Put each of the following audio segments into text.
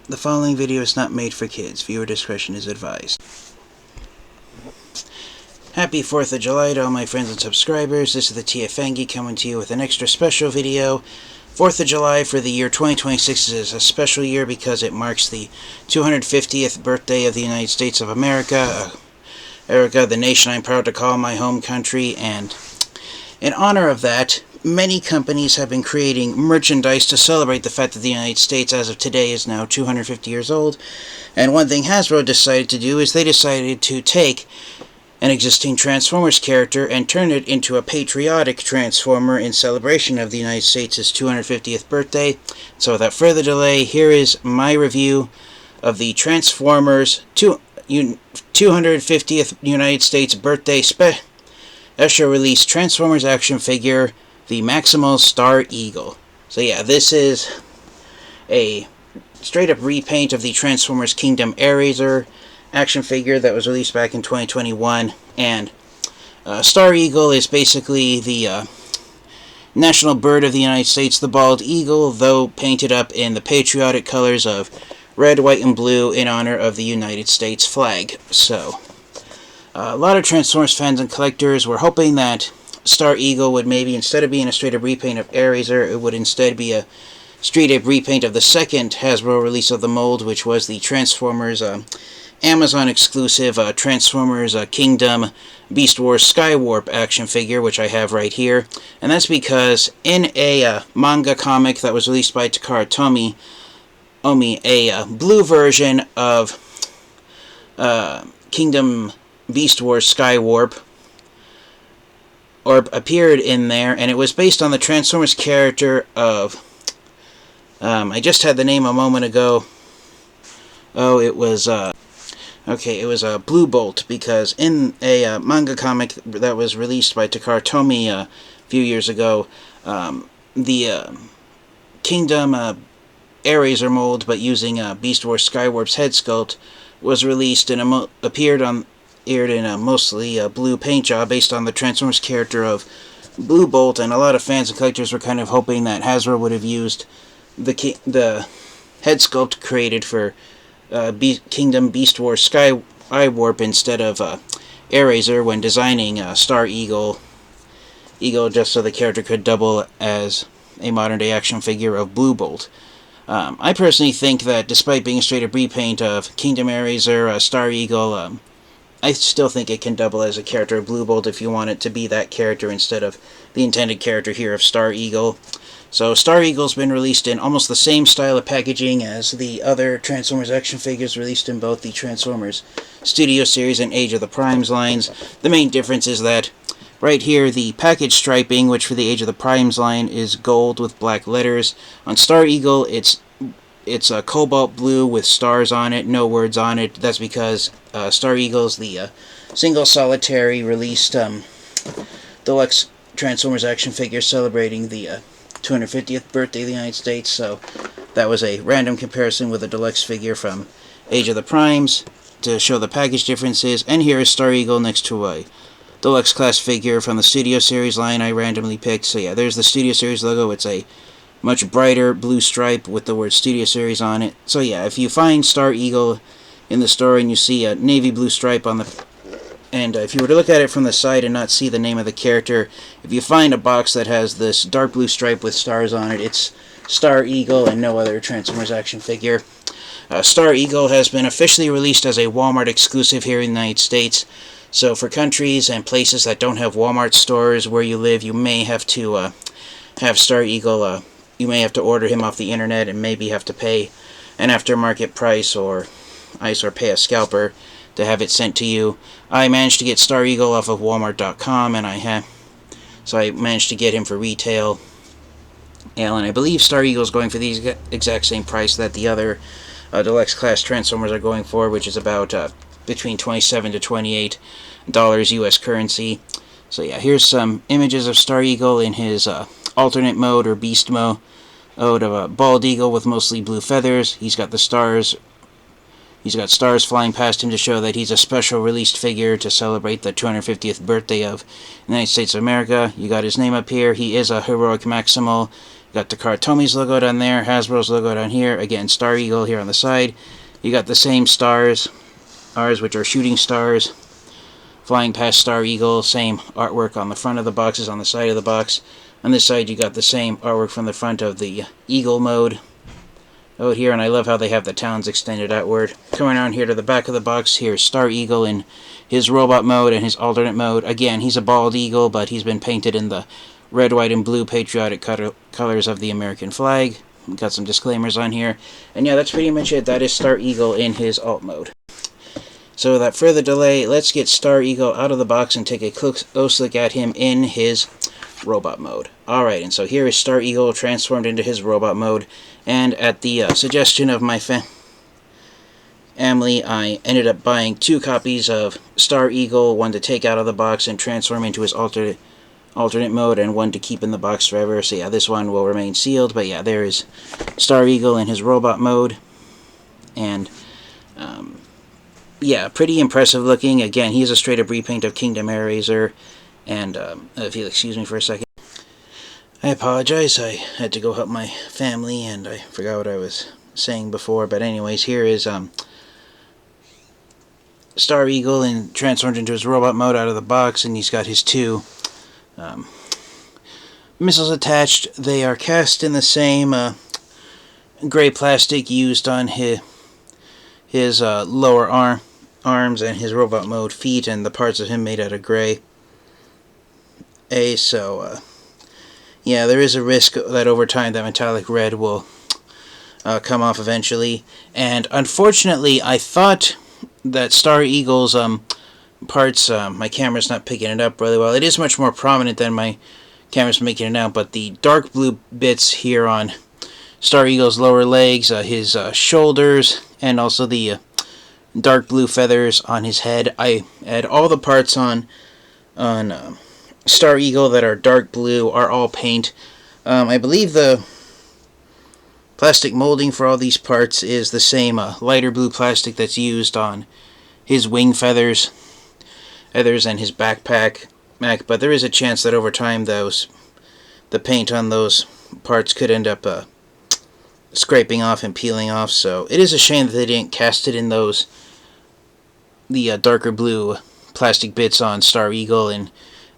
The following video is not made for kids. Viewer discretion is advised. Happy 4th of July to all my friends and subscribers. This is the TFfangeek coming to you with an extra special video. 4th of July for the year 2026 is a special year because it marks the 250th birthday of the United States of America. America, the nation I'm proud to call my home country, and in honor of that, many companies have been creating merchandise to celebrate the fact that the United States, as of today, is now 250 years old. And one thing Hasbro decided to do is they decided to take an existing Transformers character and turn it into a patriotic Transformer in celebration of the United States' 250th birthday. So without further delay, here is my review of the Transformers 250th United States birthday special release Transformers action figure, the Maximal Star Eagle. So yeah, this is a straight-up repaint of the Transformers Kingdom Airazor action figure that was released back in 2021, and Star Eagle is basically the national bird of the United States, the bald eagle, though painted up in the patriotic colors of red, white, and blue in honor of the United States flag. So a lot of Transformers fans and collectors were hoping that Star Eagle would maybe, instead of being a straight-up repaint of Airazor, it would instead be a straight-up repaint of the second Hasbro release of the mold, which was the Transformers Amazon exclusive Transformers Kingdom Beast Wars Skywarp action figure, which I have right here. And that's because in a manga comic that was released by Takara Tomy, a blue version of Kingdom Beast Wars Skywarp appeared in there, and it was based on the Transformers character of I just had the name a moment ago. Oh, it was it was Blue Bolt, because in a manga comic that was released by Takara Tomy a few years ago, the Kingdom Airazor mold, but using Beast Wars Skywarp's head sculpt, was released and appeared in a mostly blue paint job based on the Transformers character of Blue Bolt, and a lot of fans and collectors were kind of hoping that Hasbro would have used the head sculpt created for Kingdom Beast Wars Skywarp instead of Airazor when designing Star Eagle, just so the character could double as a modern-day action figure of Blue Bolt. I personally think that despite being a straight-up repaint of Kingdom Airazor, Star Eagle, I still think it can double as a character of Blue Bolt if you want it to be that character instead of the intended character here of Star Eagle. So Star Eagle's been released in almost the same style of packaging as the other Transformers action figures released in both the Transformers Studio Series and Age of the Primes lines. The main difference is that right here, the package striping, which for the Age of the Primes line is gold with black letters. On Star Eagle, it's a cobalt blue with stars on it, no words on it. That's because Star Eagle's the single solitary released deluxe Transformers action figure celebrating the 250th birthday of the United States. So that was a random comparison with a deluxe figure from Age of the Primes to show the package differences. And here is Star Eagle next to a deluxe class figure from the Studio Series line I randomly picked. So yeah, there's the Studio Series logo. It's a much brighter blue stripe with the word Studio Series on it. So yeah, if you find Star Eagle in the store and you see a navy blue stripe on the... And if you were to look at it from the side and not see the name of the character, if you find a box that has this dark blue stripe with stars on it, it's Star Eagle and no other Transformers action figure. Star Eagle has been officially released as a Walmart exclusive here in the United States. So for countries and places that don't have Walmart stores where you live, you may have to have Star Eagle... you may have to order him off the internet and maybe have to pay an aftermarket price or pay a scalper to have it sent to you. I managed to get Star Eagle off of Walmart.com, and I managed to get him for retail. And I believe Star Eagle is going for the exact same price that the other deluxe class Transformers are going for, which is about between $27 to $28 US currency. So yeah, here's some images of Star Eagle in his alternate mode or beast mode of a bald eagle with mostly blue feathers. He's got stars flying past him to show that he's a special released figure to celebrate the 250th birthday of the United States of America. You got his name up here. He is a heroic Maximal got the Tommy's logo down there, Hasbro's logo down here, again Star Eagle here on the side. You got the same stars, ours which are shooting stars, flying past Star Eagle, same artwork on the front of the box as on the side of the box. On this side you got the same artwork from the front of the Eagle mode out here, and I love how they have the towns extended outward. Coming around here to the back of the box, here's Star Eagle in his robot mode and his alternate mode. Again, he's a bald eagle, but he's been painted in the red, white, and blue patriotic colors of the American flag. Got some disclaimers on here. And yeah, that's pretty much it. That is Star Eagle in his alt mode. So without further delay, let's get Star Eagle out of the box and take a close look at him in his robot mode. Alright, and so here is Star Eagle transformed into his robot mode. And at the suggestion of my family, I ended up buying 2 copies of Star Eagle, one to take out of the box and transform into his alternate mode, and one to keep in the box forever. So yeah, this one will remain sealed, but yeah, there is Star Eagle in his robot mode. And yeah, pretty impressive looking. Again, he is a straight up repaint of Kingdom Airazor. And if you'll excuse me for a second, I apologize, I had to go help my family and I forgot what I was saying before. But anyways, here is Star Eagle and transformed into his robot mode out of the box, and he's got his 2 missiles attached. They are cast in the same gray plastic used on his lower arms and his robot mode feet, and the parts of him made out of gray. So yeah, there is a risk that over time that metallic red will come off eventually. And unfortunately, I thought that Star Eagle's parts, my camera's not picking it up really well. It is much more prominent than my camera's making it out, but the dark blue bits here on Star Eagle's lower legs, his shoulders, and also the dark blue feathers on his head. I had all the parts on Star Eagle that are dark blue are all paint. I believe the plastic molding for all these parts is the same lighter blue plastic that's used on his wing feathers and his backpack. But there is a chance that over time the paint on those parts could end up scraping off and peeling off. So it is a shame that they didn't cast it in the darker blue plastic bits on Star Eagle and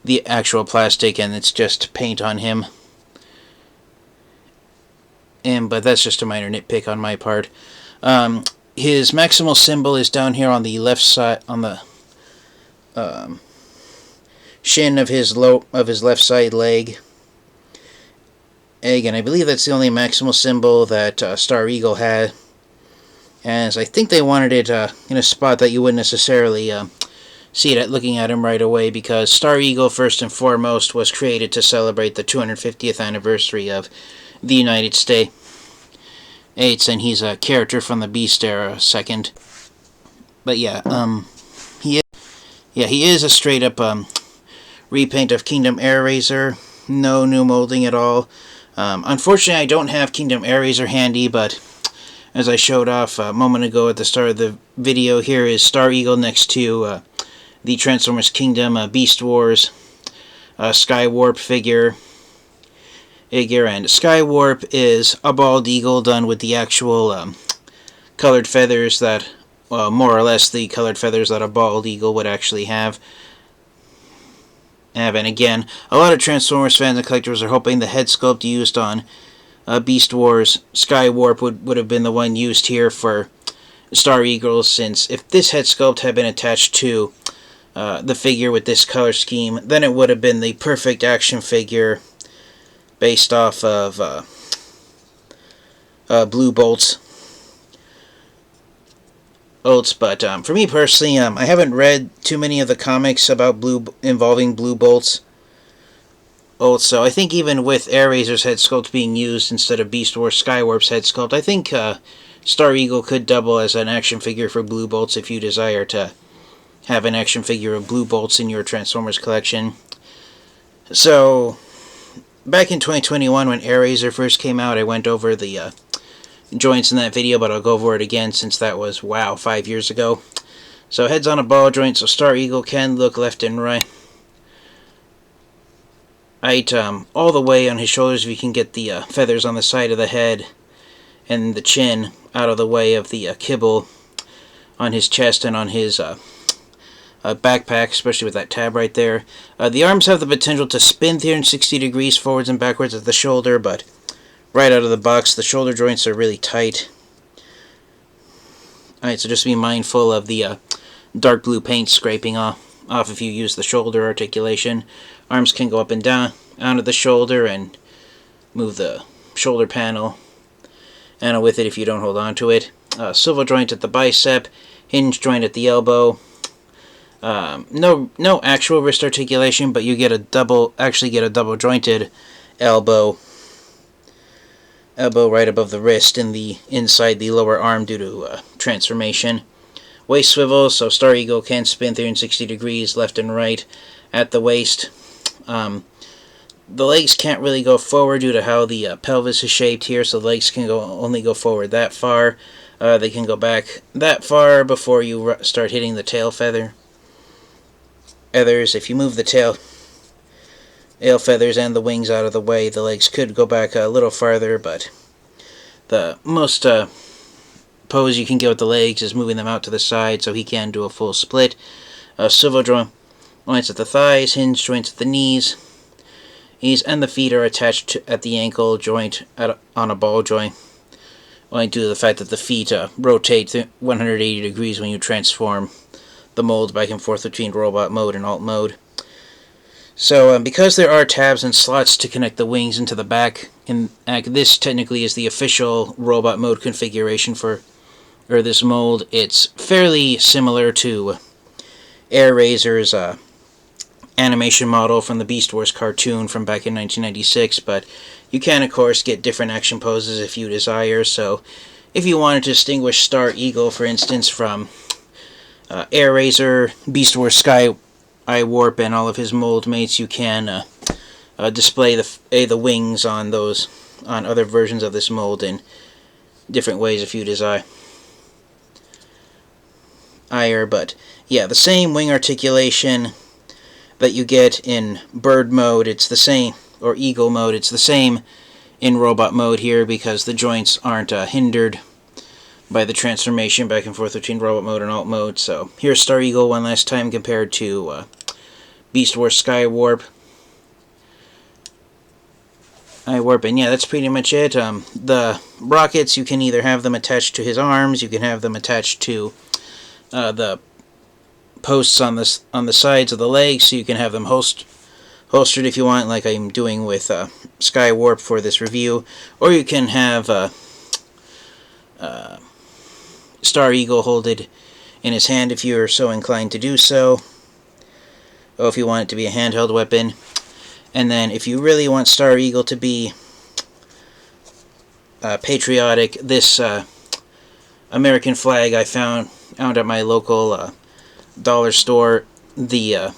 the actual plastic, and it's just paint on him. But that's just a minor nitpick on my part. His maximal symbol is down here on the left side, on the shin of his left side leg. And I believe that's the only maximal symbol that Star Eagle had, as I think they wanted it in a spot that you wouldn't necessarily see it looking at him right away, because Star Eagle, first and foremost, was created to celebrate the 250th anniversary of the United States, and he's a character from the Beast era second. But yeah, he is a straight up repaint of Kingdom Airazor. No new molding at all. Unfortunately, I don't have Kingdom Airazor handy, but as I showed off a moment ago at the start of the video, here is Star Eagle next to the Transformers Kingdom Beast Wars Skywarp figure. And Skywarp is a bald eagle done with the actual colored feathers that, more or less the colored feathers that a bald eagle would actually have. And again, a lot of Transformers fans and collectors are hoping the head sculpt used on Beast Wars Skywarp would have been the one used here for Star Eagle, since if this head sculpt had been attached to the figure with this color scheme, then it would have been the perfect action figure based off of Blue Bolt's. But for me personally, I haven't read too many of the comics about involving Blue Bolt's. So I think even with Airazor's head sculpt being used instead of Beast Wars Skywarp's head sculpt, I think Star Eagle could double as an action figure for Blue Bolt's if you desire to have an action figure of Blue Bolt's in your Transformers collection. So back in 2021 when Airazor first came out, I went over the joints in that video, but I'll go over it again since that was, wow, 5 years ago. So head's on a ball joint, so Star Eagle can look left and right. all the way on his shoulders if you can get the feathers on the side of the head and the chin out of the way of the kibble on his chest and on his backpack, especially with that tab right there. The arms have the potential to spin 360 degrees forwards and backwards at the shoulder, but right out of the box, the shoulder joints are really tight. Alright, so just be mindful of the dark blue paint scraping off if you use the shoulder articulation. Arms can go up and down onto the shoulder and move the shoulder panel and with it if you don't hold on to it. Swivel joint at the bicep, hinge joint at the elbow. No actual wrist articulation, but you get a double jointed elbow right above the wrist in the inside the lower arm due to transformation. Waist swivel, so Star Eagle can spin 360 degrees left and right at the waist. The legs can't really go forward due to how the pelvis is shaped here, so the legs can only go forward that far. They can go back that far before you start hitting the tail feathers. If you move the tail feathers and the wings out of the way, the legs could go back a little farther, but the most pose you can get with the legs is moving them out to the side so he can do a full split. Swivel joints at the thighs, hinge joints at the knees, and the feet are attached at the ankle joint on a ball joint, owing to the fact that the feet rotate 180 degrees when you transform the mold back and forth between robot mode and alt mode. So because there are tabs and slots to connect the wings into the back, this technically is the official robot mode configuration for this mold. It's fairly similar to Airazor's animation model from the Beast Wars cartoon from back in 1996, but you can of course get different action poses if you desire. So if you wanted to distinguish Star Eagle, for instance, from Airazor, Beast Wars Sky Eye Warp, and all of his mold mates, you can display the wings on other versions of this mold in different ways if you desire. But yeah, the same wing articulation that you get in bird mode, it's the same, or eagle mode, it's the same in robot mode here because the joints aren't hindered by the transformation back and forth between robot mode and alt mode. So here's Star Eagle one last time compared to Beast Wars Sky Warp. And yeah, that's pretty much it. The rockets, you can either have them attached to his arms, you can have them attached to the posts on the sides of the legs, so you can have them holstered if you want, like I'm doing with Sky Warp for this review, or you can have Star Eagle hold it in his hand if you're so inclined to do so, or if you want it to be a handheld weapon. And then if you really want Star Eagle to be patriotic, this American flag I found at my local dollar store, the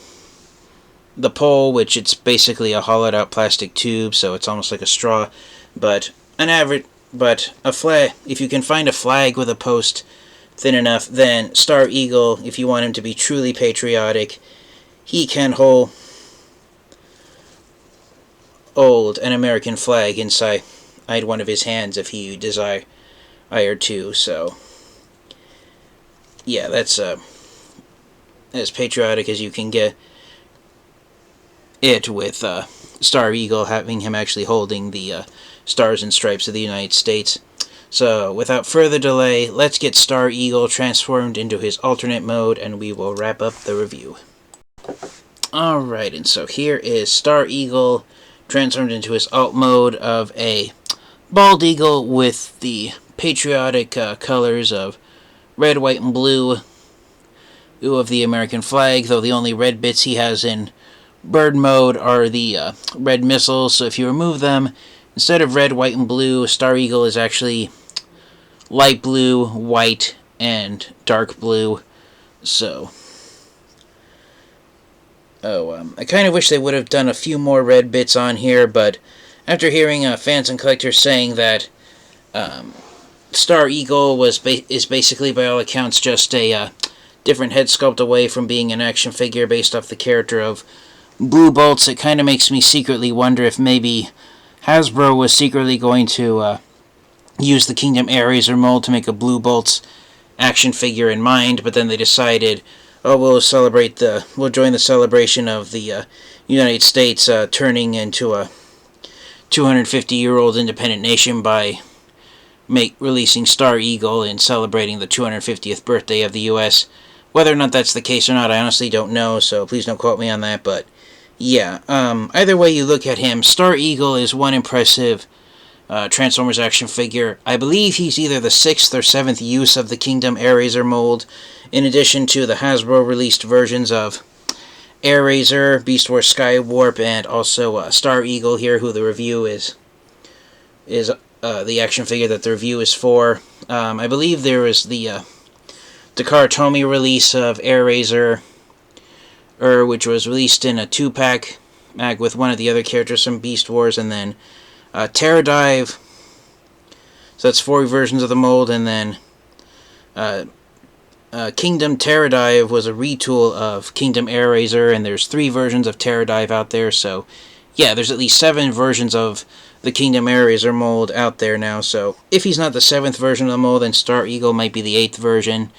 pole, which it's basically a hollowed out plastic tube, so it's almost like a straw, but a flag, if you can find a flag with a post thin enough, then Star Eagle, if you want him to be truly patriotic, he can hold an American flag inside one of his hands if he desire to. So yeah, that's as patriotic as you can get it with Star Eagle, having him actually holding the Stars and Stripes of the United States. So without further delay, let's get Star Eagle transformed into his alternate mode and we will wrap up the review. Alright, and so here is Star Eagle transformed into his alt mode of a bald eagle with the patriotic colors of red, white, and blue of the American flag, though the only red bits he has in bird mode are the red missiles. So if you remove them, instead of red, white, and blue, Star Eagle is actually light blue, white, and dark blue. So I kind of wish they would have done a few more red bits on here, but after hearing fans and collectors saying that Star Eagle is basically, by all accounts, just a different head sculpt away from being an action figure based off the character of blue bolts, it kind of makes me secretly wonder if maybe Hasbro was secretly going to use the Kingdom Airazor mold to make a blue bolts action figure in mind, but then they decided, oh, we'll join the celebration of the United States turning into a 250-year-old independent nation by releasing Star Eagle and celebrating the 250th birthday of the U.S. Whether or not that's the case or not, I honestly don't know, so please don't quote me on that, but yeah, either way you look at him, Star Eagle is one impressive Transformers action figure. I believe he's either the 6th or 7th use of the Kingdom Airazor mold, in addition to the Hasbro released versions of Airazor, Beast Wars Skywarp, and also Star Eagle here, who the review is the action figure that the review is for. I believe there was the Dakar Tomy release of Airazor, which was released in a 2-pack with one of the other characters from Beast Wars, and then Terradive, so that's 4 versions of the mold, and then Kingdom Terradive was a retool of Kingdom Airazor, and there's 3 versions of Terradive out there, so yeah, there's at least 7 versions of the Kingdom Airazor mold out there now, so if he's not the 7th version of the mold, then Star Eagle might be the 8th version,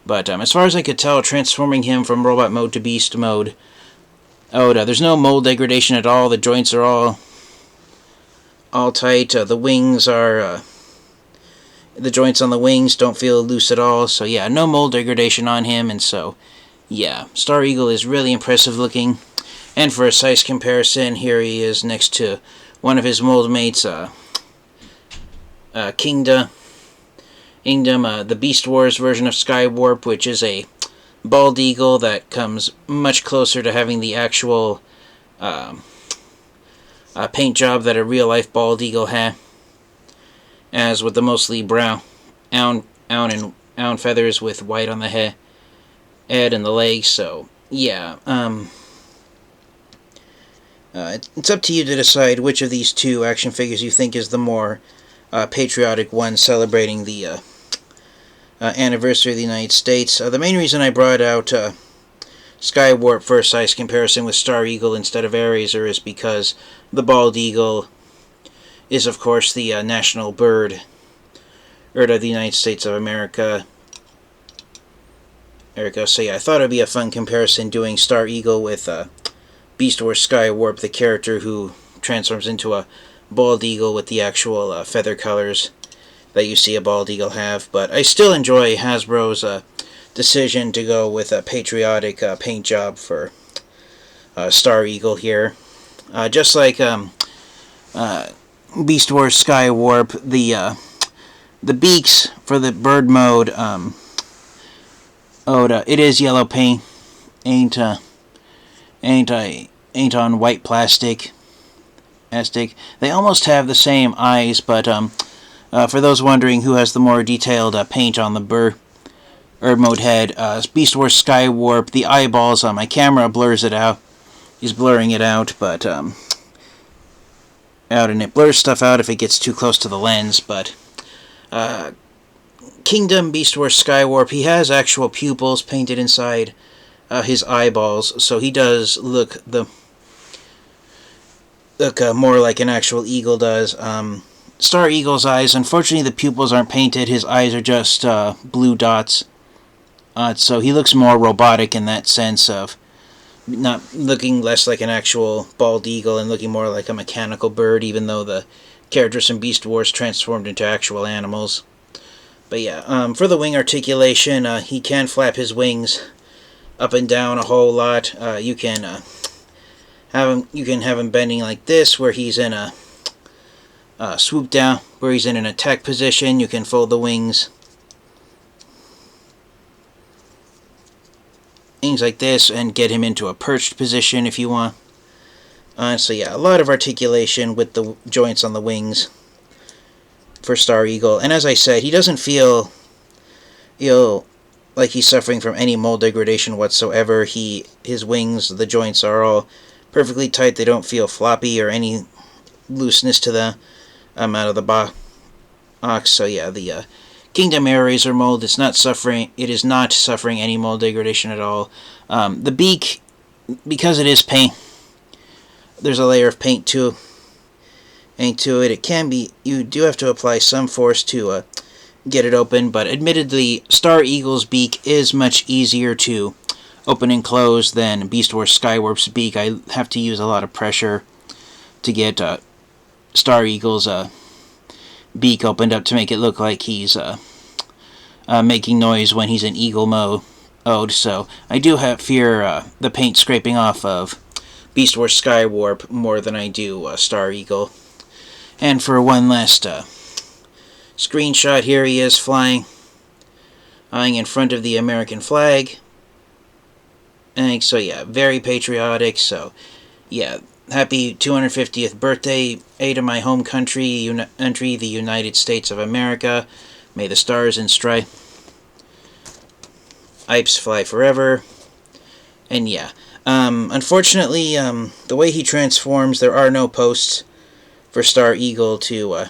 but as far as I could tell, transforming him from robot mode to beast mode, there's no mold degradation at all, the joints are all tight, the wings are, the joints on the wings don't feel loose at all, so yeah, no mold degradation on him, and so, yeah, Star Eagle is really impressive looking, and for a size comparison, here he is next to one of his mold mates, Kingdom, the Beast Wars version of Skywarp, which is a bald eagle that comes much closer to having the actual paint job that a real-life bald eagle had, as with the mostly brown feathers with white on the head and the legs. So yeah, it's up to you to decide which of these 2 action figures you think is the more patriotic one, celebrating the anniversary of the United States. The main reason I brought out Skywarp for a size comparison with Star Eagle instead of Airazor is because the bald eagle is, of course, the national bird of the United States of America. So yeah, I thought it would be a fun comparison doing Star Eagle with Beast Wars Skywarp, the character who transforms into a bald eagle with the actual feather colors that you see a bald eagle have. But I still enjoy Hasbro's decision to go with a patriotic paint job for Star Eagle here. Just like Beast Wars Skywarp, the beaks for the bird mode, it is yellow paint, ain't on white plastic. They almost have the same eyes, but for those wondering who has the more detailed paint on the bird mode head, Beast Wars Skywarp, the eyeballs, my camera blurs it out. He's blurring it out, but and it blurs stuff out if it gets too close to the lens. But Kingdom Beast Wars Skywarp, he has actual pupils painted inside his eyeballs, so he does look more like an actual eagle does. Star Eagle's eyes, unfortunately the pupils aren't painted, his eyes are just blue dots. So he looks more robotic in that sense of not looking less like an actual bald eagle and looking more like a mechanical bird, even though the characters in Beast Wars transformed into actual animals. But yeah, for the wing articulation, he can flap his wings up and down a whole lot. You can have him bending like this, where he's in a swoop down, where he's in an attack position. You can fold the wings, things like this, and get him into a perched position if you want. So yeah, a lot of articulation with the joints on the wings for Star Eagle. And as I said, he doesn't feel like he's suffering from any mold degradation whatsoever. His wings, the joints are all perfectly tight. They don't feel floppy or any looseness to them out of the box. So yeah, the Kingdom Airazor mold, it is not suffering any mold degradation at all. The beak, because it is there's a layer of paint to it. It can be, you do have to apply some force to get it open, but admittedly, Star Eagle's beak is much easier to open and close than Beast Wars Skywarp's beak. I have to use a lot of pressure to get Star Eagle's beak opened up to make it look like he's making noise when he's in eagle mode. So I do have fear the paint scraping off of Beast Wars Skywarp more than I do Star Eagle. And for one last screenshot, here he is flying, eyeing in front of the American flag. And so yeah, very patriotic. So yeah, happy 250th birthday, to my home country, the United States of America. May the stars and stripes fly forever. And yeah, unfortunately, the way he transforms, there are no posts for Star Eagle to,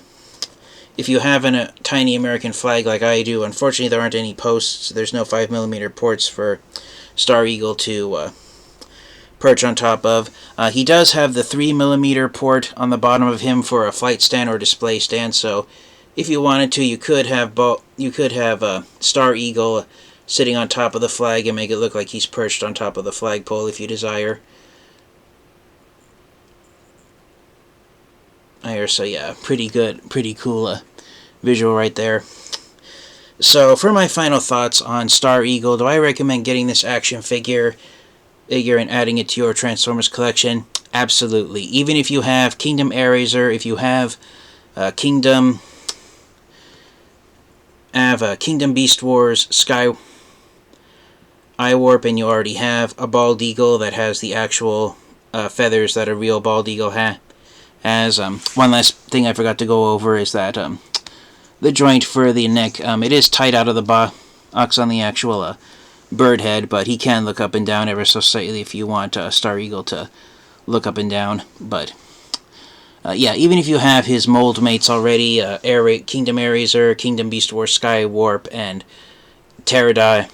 if you have a tiny American flag like I do, unfortunately there aren't any posts. There's no 5mm ports for Star Eagle to perch on top of. He does have the 3mm port on the bottom of him for a flight stand or display stand, so if you wanted to, you could have Star Eagle sitting on top of the flag and make it look like he's perched on top of the flagpole if you desire. So yeah, pretty good, pretty cool visual right there. So for my final thoughts on Star Eagle, do I recommend getting this action figure and adding it to your Transformers collection? Absolutely. Even if you have Kingdom Airazor, if you have Kingdom Beast Wars Sky Eyewarp, and you already have a Bald Eagle that has the actual feathers that a real Bald Eagle has. One last thing I forgot to go over is that the joint for the neck, it is tight out of the box on the actual bird head, but he can look up and down ever so slightly if you want Star Eagle to look up and down. But yeah, even if you have his mold mates already, Kingdom Airazor, Kingdom Beast Wars Skywarp, and Pterodactyl,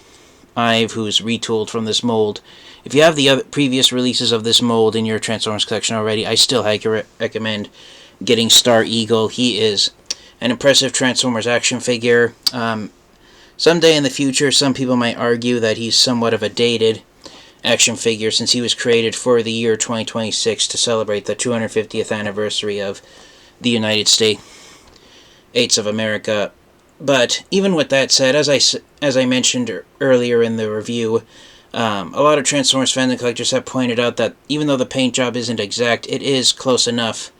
who's retooled from this mold, if you have the other previous releases of this mold in your Transformers collection already, I still recommend getting Star Eagle. He is an impressive Transformers action figure. Someday in the future, some people might argue that he's somewhat of a dated action figure since he was created for the year 2026 to celebrate the 250th anniversary of the United States of America. But even with that said, as I mentioned earlier in the review, a lot of Transformers fans and collectors have pointed out that even though the paint job isn't exact, it is close enough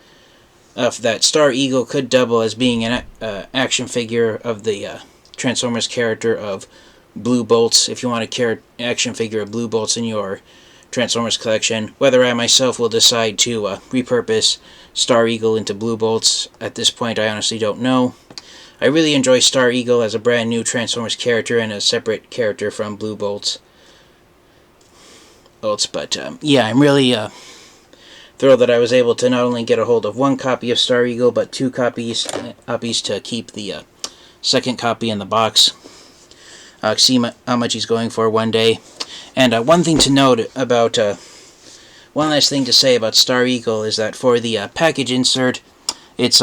that Star Eagle could double as being an action figure of the Transformers character of Blue Bolts, if you want a action figure of Blue Bolts in your Transformers collection. Whether I myself will decide to repurpose Star Eagle into Blue Bolts, at this point I honestly don't know. I really enjoy Star Eagle as a brand new Transformers character and a separate character from Blue Bolts. But yeah, I'm really thrilled that I was able to not only get a hold of one copy of Star Eagle, but two copies to keep the second copy in the box. See how much he's going for one day. And one thing to note about, one last thing to say about Star Eagle is that for the package insert, it's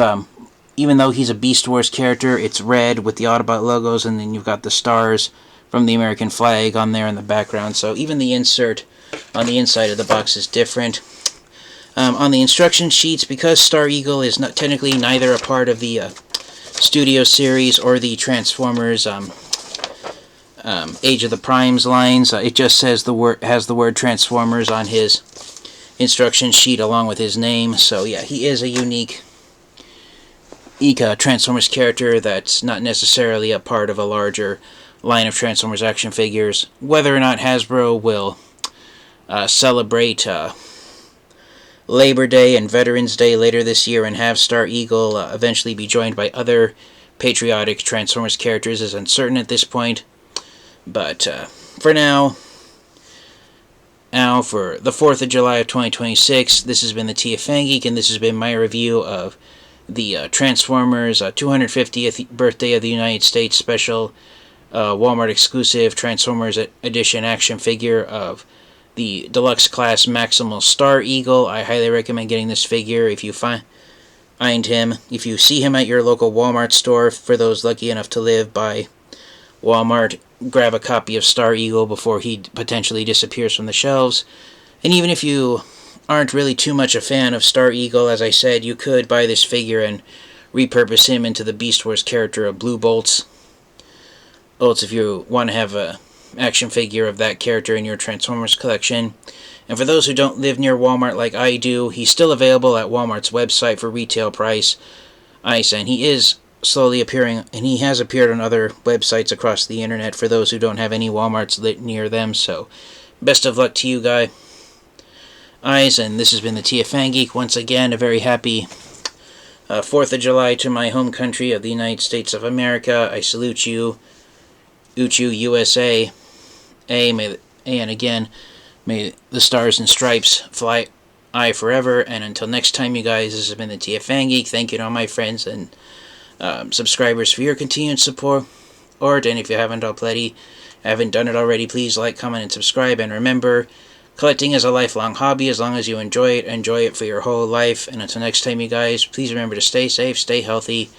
even though he's a Beast Wars character, it's red with the Autobot logos, and then you've got the stars from the American flag on there in the background. So even the insert on the inside of the box is different. On the instruction sheets, because Star Eagle is not technically neither a part of the Studio series or the Transformers Age of the Primes lines, it just says has the word Transformers on his instruction sheet along with his name. So yeah, he is a unique Transformers character that's not necessarily a part of a larger line of Transformers action figures. Whether or not Hasbro will celebrate Labor Day and Veterans Day later this year and have Star Eagle eventually be joined by other patriotic Transformers characters is uncertain at this point. But for now, for the 4th of July of 2026, this has been the TFfangeek, and this has been my review of the Transformers 250th birthday of the United States special Walmart exclusive Transformers edition action figure of the the deluxe class Maximal Star Eagle. I highly recommend getting this figure if you find him. If you see him at your local Walmart store, for those lucky enough to live by Walmart, grab a copy of Star Eagle before he potentially disappears from the shelves. And even if you aren't really too much a fan of Star Eagle, as I said, you could buy this figure and repurpose him into the Beast Wars character of Blue Bolts. If you want to have a action figure of that character in your Transformers collection. And for those who don't live near Walmart like I do, he's still available at Walmart's website for retail price. And he is slowly appearing, and he has appeared on other websites across the internet for those who don't have any Walmarts lit near them. So best of luck to you guys. And this has been the TFfangeek. Once again, a very happy 4th of July to my home country of the United States of America. I salute you. Uchu, USA. And again, may the stars and stripes fly high forever. And until next time, you guys, this has been the TFfangeek. Thank you to all my friends and subscribers for your continued support. And if you haven't done it already, please like, comment, and subscribe. And remember, collecting is a lifelong hobby. As long as you enjoy it for your whole life. And until next time, you guys, please remember to stay safe, stay healthy.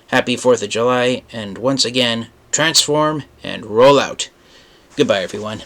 Happy 4th of July. And once again, transform and roll out. Goodbye, everyone.